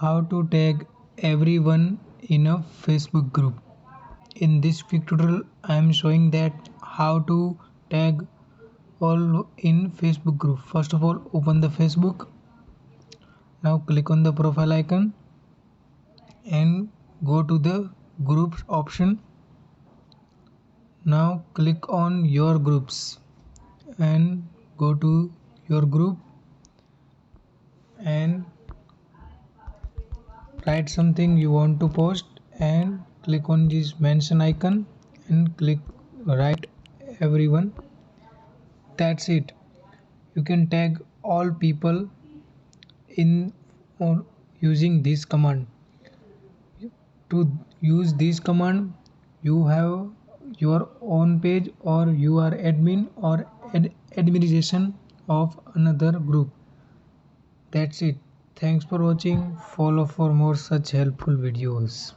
How to tag everyone in a Facebook group. In this quick tutorial I am showing that how to tag all in Facebook group. First of all, open the Facebook. Now click on the profile icon and go to the groups option. Now click on your groups and go to your group and write something you want to post and click on this mention icon and click write everyone. That's it. You can tag all people in or using this command. To use this command, you have your own page or you are admin or administration of another group. That's it. Thanks for watching. Follow for more such helpful videos.